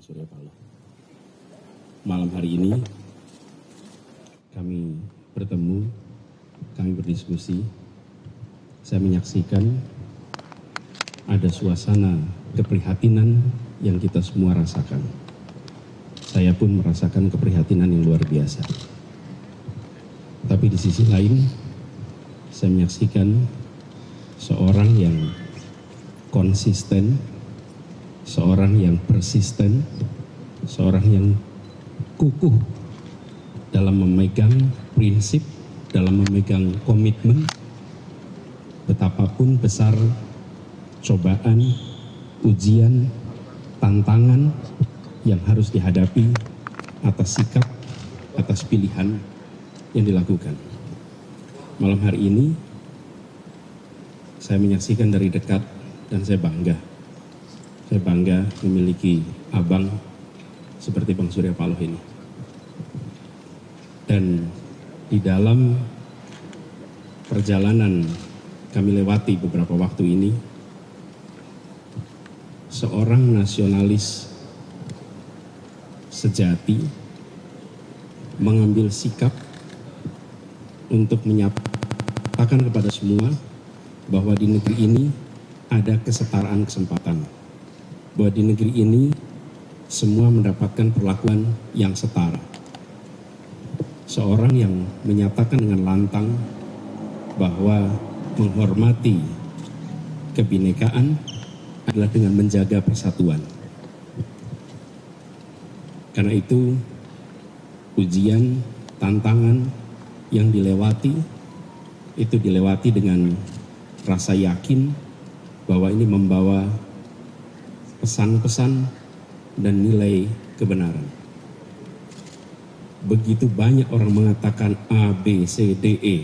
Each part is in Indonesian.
Surya Paloh. Malam hari ini kami bertemu, kami berdiskusi. Saya menyaksikan ada suasana keprihatinan yang kita semua rasakan. Saya pun merasakan keprihatinan yang luar biasa. Tapi di sisi lain, saya menyaksikan seorang yang konsisten, seorang yang persisten, seorang yang kukuh dalam memegang prinsip, dalam memegang komitmen, betapapun besar cobaan, ujian, tantangan yang harus dihadapi atas sikap, atas pilihan yang dilakukan. Malam hari ini saya menyaksikan dari dekat dan saya bangga. Saya bangga memiliki abang seperti Bang Surya Paloh ini. Dan di dalam perjalanan kami lewati beberapa waktu ini, seorang nasionalis sejati mengambil sikap untuk menyatakan kepada semua bahwa di negeri ini ada kesetaraan kesempatan, bahwa di negeri ini semua mendapatkan perlakuan yang setara. Seorang yang menyatakan dengan lantang bahwa menghormati kebinekaan adalah dengan menjaga persatuan. Karena itu ujian, tantangan yang dilewati itu dilewati dengan rasa yakin bahwa ini membawa pesan-pesan dan nilai kebenaran. Begitu banyak orang mengatakan A, B, C, D, E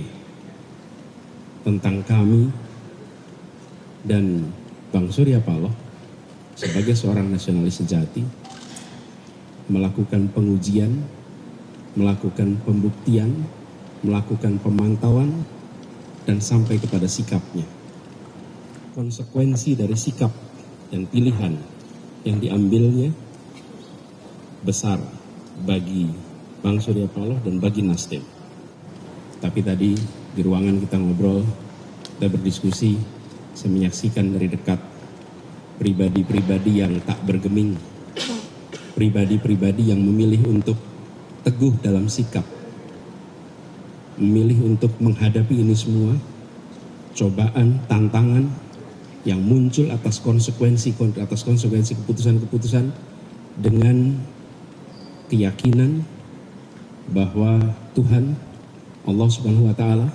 tentang kami, dan Bang Surya Paloh sebagai seorang nasionalis sejati melakukan pengujian, melakukan pembuktian, melakukan pemantauan, dan sampai kepada sikapnya. Konsekuensi dari sikap dan pilihan yang diambilnya besar bagi Bang Surya Paloh dan bagi Nasdem. Tapi tadi di ruangan kita ngobrol, kita berdiskusi, saya menyaksikan dari dekat pribadi-pribadi yang tak bergeming, pribadi-pribadi yang memilih untuk teguh dalam sikap, memilih untuk menghadapi ini semua, cobaan, tantangan yang muncul atas konsekuensi keputusan-keputusan dengan keyakinan bahwa Tuhan Allah Subhanahu wa Ta'ala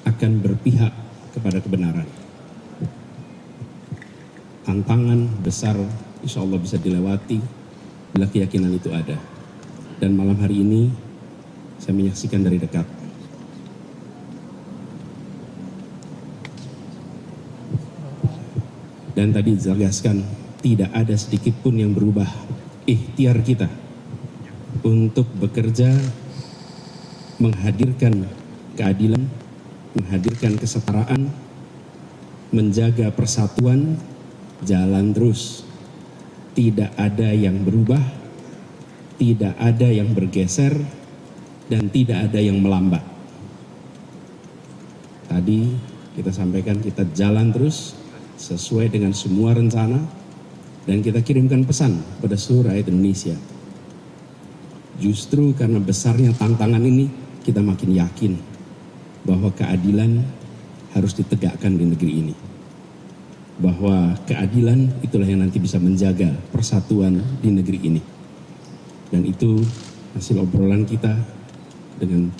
akan berpihak kepada kebenaran. Tantangan besar insya Allah bisa dilewati bila keyakinan itu ada. Dan malam hari ini saya menyaksikan dari dekat. Dan tadi dijelaskan tidak ada sedikit pun yang berubah ikhtiar kita untuk bekerja menghadirkan keadilan, menghadirkan kesetaraan, menjaga persatuan, jalan terus. Tidak ada yang berubah, tidak ada yang bergeser, dan tidak ada yang melambat. Tadi kita sampaikan kita jalan terus sesuai dengan semua rencana, dan kita kirimkan pesan pada seluruh rakyat Indonesia. Justru karena besarnya tantangan ini, kita makin yakin bahwa keadilan harus ditegakkan di negeri ini. Bahwa keadilan itulah yang nanti bisa menjaga persatuan di negeri ini. Dan itu hasil obrolan kita dengan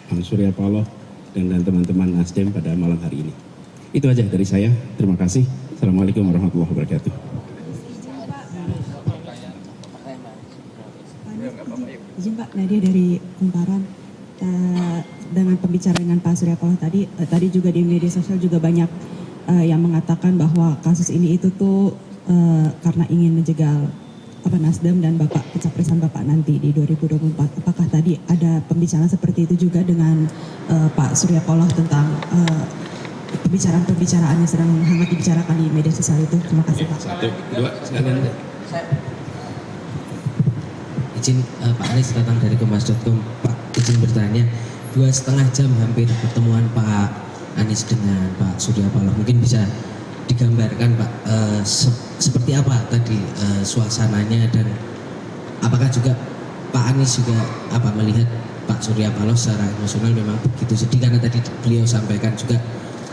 Bang Surya Paloh dan teman-teman Nasdem pada malam hari ini. Itu aja dari saya. Terima kasih. Assalamualaikum warahmatullahi wabarakatuh. Izin Pak, Nadia dari Kumparan. Dengan pembicaraan dengan Pak Surya Paloh tadi juga di media sosial juga banyak yang mengatakan bahwa kasus ini itu tuh karena ingin menjegal Nasdem dan pencapresan Bapak nanti di 2024. Apakah tadi ada pembicaraan seperti itu juga dengan Pak Surya Paloh tentang pembicaraan yang sedang hangat dibicarakan di media sosial itu? Terima kasih Pak. Satu, dua, sekalian. izin Pak Anies datang dari Kompas.com. Pak, izin bertanya, 2,5 jam hampir pertemuan Pak Anies dengan Pak Surya Paloh. Mungkin bisa digambarkan Pak, seperti apa tadi suasananya, dan apakah juga Pak Anies juga melihat Pak Surya Paloh secara emosional memang begitu sedih, karena tadi beliau sampaikan juga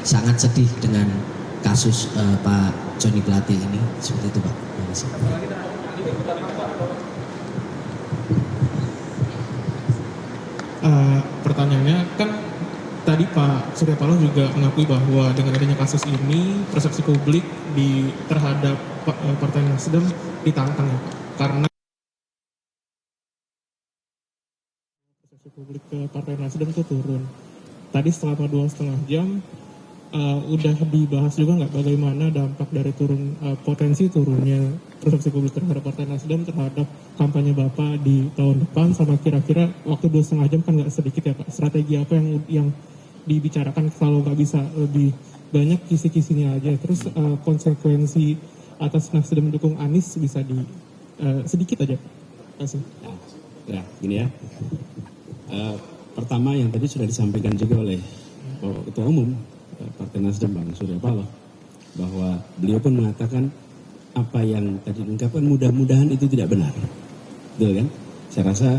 sangat sedih dengan kasus Pak Joni Plate ini, seperti itu Pak. Pertanyaannya kan tadi Pak Surya Paloh juga mengakui bahwa dengan adanya kasus ini persepsi publik terhadap Partai Nasdem ditantang ya Pak, karena persepsi publik ke Partai Nasdem itu turun. Tadi selama 2,5 jam udah dibahas juga nggak bagaimana dampak dari potensi turunnya persepsi publik terhadap Partai Nasdem terhadap kampanye Bapak di tahun depan, sama kira-kira waktu 2,5 jam kan nggak sedikit ya Pak, strategi apa yang dibicarakan kalau nggak bisa lebih banyak kisi-kisinya aja, terus konsekuensi atas Nasdem mendukung Anies bisa sedikit aja Pak. Terima kasih. Ya, gini ya. Pertama yang tadi sudah disampaikan juga oleh Ketua Umum Partai Nasdem Bang Surya Paloh, bahwa beliau pun mengatakan apa yang tadi diungkapkan mudah-mudahan itu tidak benar, betul kan? Saya rasa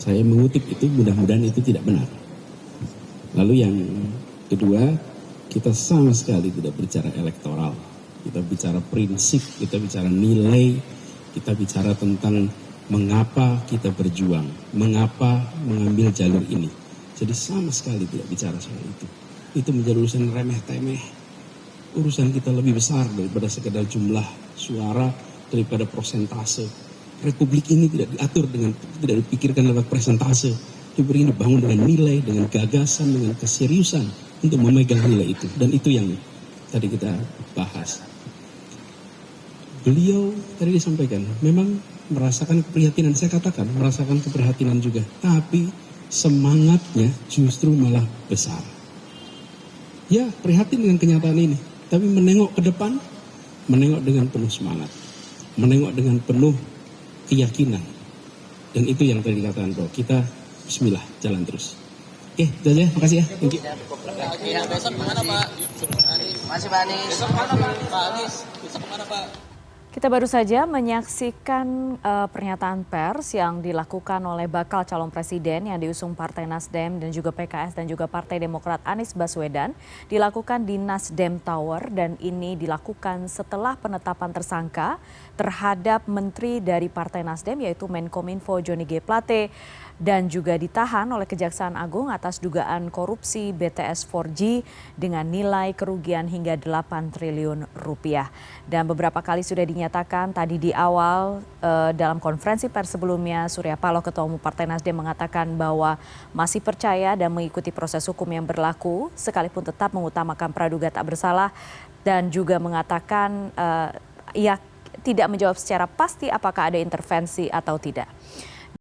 saya mengutip itu, mudah-mudahan itu tidak benar. Lalu yang kedua, kita sama sekali tidak bicara elektoral, kita bicara prinsip, kita bicara nilai, kita bicara tentang mengapa kita berjuang, mengapa mengambil jalur ini. Jadi sama sekali tidak bicara soal itu. Itu menjadi urusan remeh-temeh. Urusan kita lebih besar daripada sekedar jumlah suara, daripada persentase. Republik ini tidak diatur tidak dipikirkan lewat persentase. Republik ini dibangun dengan nilai, dengan gagasan, dengan keseriusan untuk memegang nilai itu. Dan itu yang tadi kita bahas. Beliau tadi disampaikan, memang merasakan keprihatinan, saya katakan merasakan keprihatinan juga. Tapi semangatnya justru malah besar. Ya, prihatin dengan kenyataan ini, tapi menengok ke depan, menengok dengan penuh semangat, menengok dengan penuh keyakinan. Dan itu yang tadi dikatakan bro, kita bismillah, jalan terus. Oke, itu aja, makasih ya. Thank you. Besok kemana Pak? Masih Pak Anies. Besok kemana Pak Anies? Besok kemana Pak? Kita baru saja menyaksikan pernyataan pers yang dilakukan oleh bakal calon presiden yang diusung Partai Nasdem dan juga PKS dan juga Partai Demokrat Anies Baswedan, dilakukan di Nasdem Tower, dan ini dilakukan setelah penetapan tersangka terhadap menteri dari Partai Nasdem yaitu Menkominfo Joni G. Plate, dan juga ditahan oleh Kejaksaan Agung atas dugaan korupsi BTS 4G dengan nilai kerugian hingga 8 triliun rupiah. Dan beberapa kali sudah dinyatakan tadi di awal dalam konferensi pers sebelumnya, Surya Paloh Ketua Umum Partai Nasdem mengatakan bahwa masih percaya dan mengikuti proses hukum yang berlaku sekalipun tetap mengutamakan praduga tak bersalah, dan juga mengatakan ia tidak menjawab secara pasti apakah ada intervensi atau tidak.